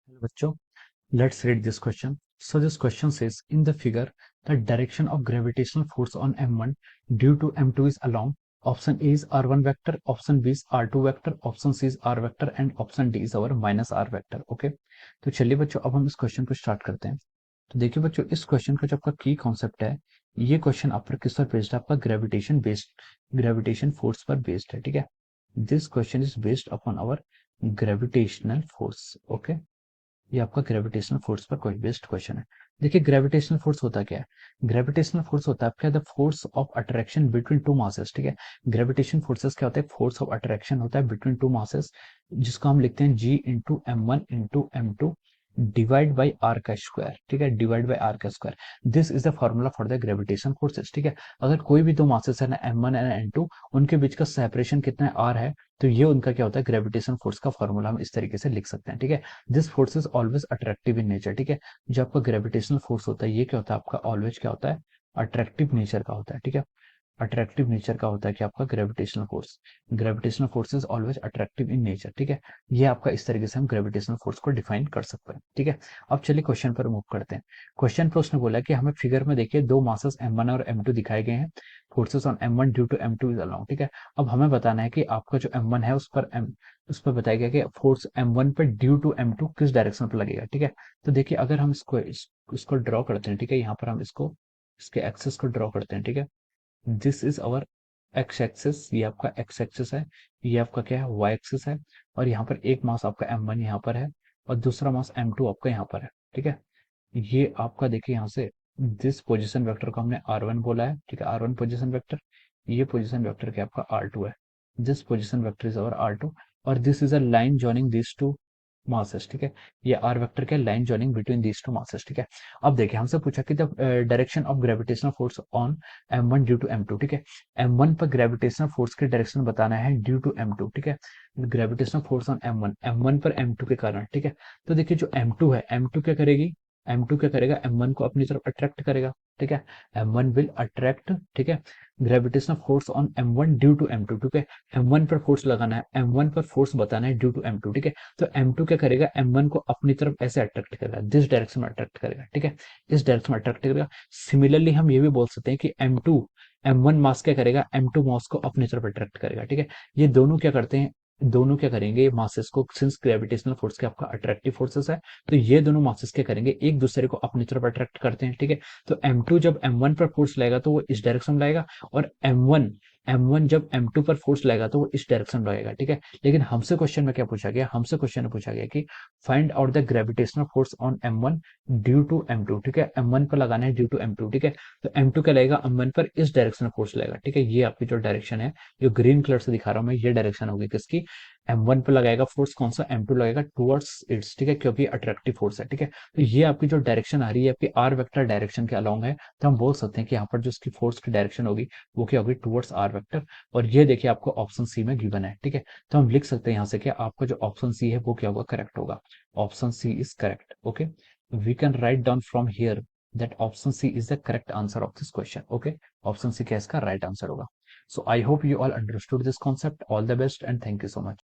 Hello, bachcho. Let's read this question. So this question says, in the figure, the direction of gravitational force on M1 due to M2 is along. Option A is R1 vector, option B is R2 vector, option C is R vector and option D is our minus R vector. Okay, तो चलिए बच्चों अब हम इस question को start करते हैं। तो देखिए बच्चों, इस क्वेश्चन का जो आपका की कॉन्सेप्ट है, ये क्वेश्चन आप पर किस पर बेस्ड है? आपका ग्रेविटेशन फोर्स पर बेस्ड है। ठीक है, this question is based upon our gravitational force. Okay, ये आपका ग्रेविटेशनल फोर्स पर कोई बेस्ड क्वेश्चन है। देखिए ग्रेविटेशनल फोर्स होता क्या है? ग्रेविटेशनल फोर्स होता है आपका the force of attraction between two masses. ठीक है, ग्रेविटेशन फोर्सेस क्या होता है? फोर्स ऑफ अट्रैक्शन होता है बिटवीन टू मासेस, जिसको हम लिखते हैं G into M1 into M2 divide by R का स्क्वायर। ठीक है, डिवाइड बाई आर का square. This is the formula for the gravitation forces. ठीक है, अगर कोई भी दो मासेस है ना M1 एंड M2, उनके बीच का सेपरेशन कितना है? आर है, तो ये उनका क्या होता है? ग्रेविटेशन फोर्स का फॉर्मूला हम इस तरीके से लिख सकते हैं। ठीक है, this force is always attractive in nature. ठीक है, जो आपका ग्रेविटेशनल फोर्स होता है ये क्या होता है? आपका ऑलवेज क्या होता है? अट्रैक्टिव नेचर का होता है। ठीक है, अट्रैक्टिव नेचर का होता है कि आपका gravitational force is always attractive in nature. ठीक है, ये आपका इस तरीके से हम ग्रेविटेशनल फोर्स को डिफाइन कर सकते हैं। ठीक है, अब चलिए क्वेश्चन पर मूव करते हैं। क्वेश्चन पर उसने बोला कि हमें फिगर में देखिए दो मासेस M1 और M2 दिखाए गए हैं। Forces on M1 due to M2 is along. ठीक है, अब हमें बताना है कि आपका जो M1 है उस पर बताया गया कि फोर्स M1 पर ड्यू टू M2 किस डायरेक्शन पर लगेगा। ठीक है, तो देखिए अगर हम इसको ड्रॉ करते हैं, ठीक है, यहाँ पर हम इसके एक्सेस को ड्रॉ करते हैं। ठीक है, this is our x axis, ये आपका एक्स एक्सिस है, ये आपका क्या है? वाई एक्सिस है। और यहाँ पर एक मास आपका M1 यहाँ पर है और दूसरा मास M2 आपका यहाँ पर है। ठीक है, ये आपका देखिए यहाँ से दिस पोजीशन वेक्टर को हमने R1 बोला है। ठीक है, R1 पोजीशन वेक्टर, ये पोजीशन वेक्टर क्या आपका R2 है। This position vector is our R2 और this is a line joining this two masses. ठीक है, ये आर वेक्टर के line joining between these two masses. ठीक है, अब देखिए हमसे पूछा कि the direction of gravitational force on M1 due to M2। ठीक है, M1 पर ग्रेविटेशनल फोर्स की डायरेक्शन बताना है ड्यू टू M2। ठीक है, ग्रेविटेशनल फोर्स ऑन M1 पर M2 के कारण। ठीक है, तो देखिए जो M2 है, M2 क्या करेगी? M2 क्या करेगा? M1 को अपनी तरफ अट्रैक्ट करेगा। ठीक है, M1 विल अट्रैक्ट। ठीक है, gravitational force on M1 due to M2। ठीक है, M1 पर फोर्स लगाना है, M1 पर फोर्स बताना है ड्यू टू M2। ठीक है, तो M2 क्या करेगा? M1 को अपनी तरफ ऐसे अट्रैक्ट करेगा, दिस डायरेक्शन में अट्रैक्ट करेगा। ठीक है, इस डायरेक्शन में अट्रैक्ट करेगा। सिमिलरली हम ये भी बोल सकते हैं कि M1 मास क्या करेगा? M2 मास को अपनी तरफ अट्रैक्ट करेगा। ठीक है, ये दोनों क्या करते हैं? दोनों क्या करेंगे? मासेस को, सिंस ग्रेविटेशनल फोर्स के आपका अट्रैक्टिव फोर्सेस है, तो ये दोनों मासेस क्या करेंगे? एक दूसरे को अपनी तरफ अट्रैक्ट करते हैं। ठीक है, तो M2 जब M1 पर फोर्स लाएगा तो वो इस डायरेक्शन में लाएगा, और M1 जब M2 पर फोर्स लाएगा तो वो इस डायरेक्शन में लगेगा। ठीक है, लेकिन हमसे क्वेश्चन में क्या पूछा गया? हमसे क्वेश्चन में पूछा गया कि find out the gravitational force on M1 due to M2। ठीक है, M1 पर लगाना है ड्यू टू M2। ठीक है, तो M2 क्या लगेगा? M1 पर इस डायरेक्शन में फोर्स लगेगा। ठीक है, ये आपकी जो डायरेक्शन है, जो ग्रीन कलर से दिखा रहा हूं मैं, ये डायरेक्शन होगी किसकी? M1 पर लगाएगा फोर्स कौन सा? M2 लगेगा टुवर्ड्स इट्स। ठीक है, क्योंकि अट्रैक्टिव फोर्स है। ठीक है, तो ये आपकी जो डायरेक्शन आ रही है आपकी आर वेक्टर डायरेक्शन के अलोंग है, तो हम बोल सकते हैं कि यहाँ पर जो इसकी फोर्स की डायरेक्शन होगी वो क्या होगी? Towards R vector. और ये देखिए आपको ऑप्शन सी में गिवन है। ठीक है, तो हम लिख सकते हैं यहाँ से कि आपका जो ऑप्शन सी है वो क्या होगा? करेक्ट होगा। Option C is correct. Okay, we can write down from here that option C is the correct answer of this question. Okay, option C क्या इसका राइट आंसर होगा। So I hope you all understood this concept. All the best and thank you so much.